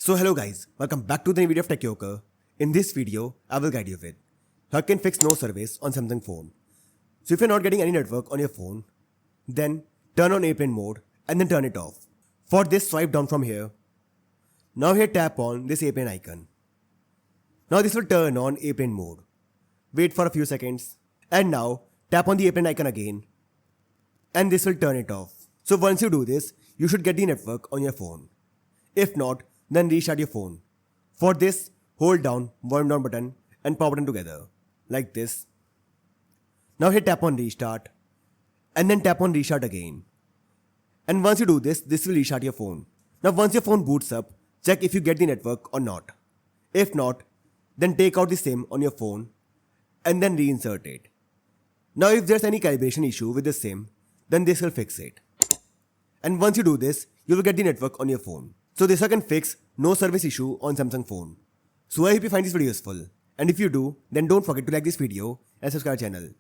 So hello guys, welcome back to the new video of TechYoker. In this video, I will guide you with how you can fix no service on Samsung phone. So if you're not getting any network on your phone, then turn on airplane mode and then turn it off. For this, swipe down from here. Now here tap on this airplane icon. Now this will turn on airplane mode. Wait for a few seconds and now tap on the airplane icon again and this will turn it off. So once you do this, you should get the network on your phone. If not, then restart your phone. For this, hold down volume down button and power button together, like this. Now here tap on restart and then tap on restart again. And once you do this, this will restart your phone. Now once your phone boots up, check if you get the network or not. If not, then take out the SIM on your phone and then reinsert it. Now if there's any calibration issue with the SIM, then this will fix it. And once you do this, you will get the network on your phone. So this can fix no service issue on Samsung phone. So I hope you find this video useful. And if you do, then don't forget to like this video and subscribe channel.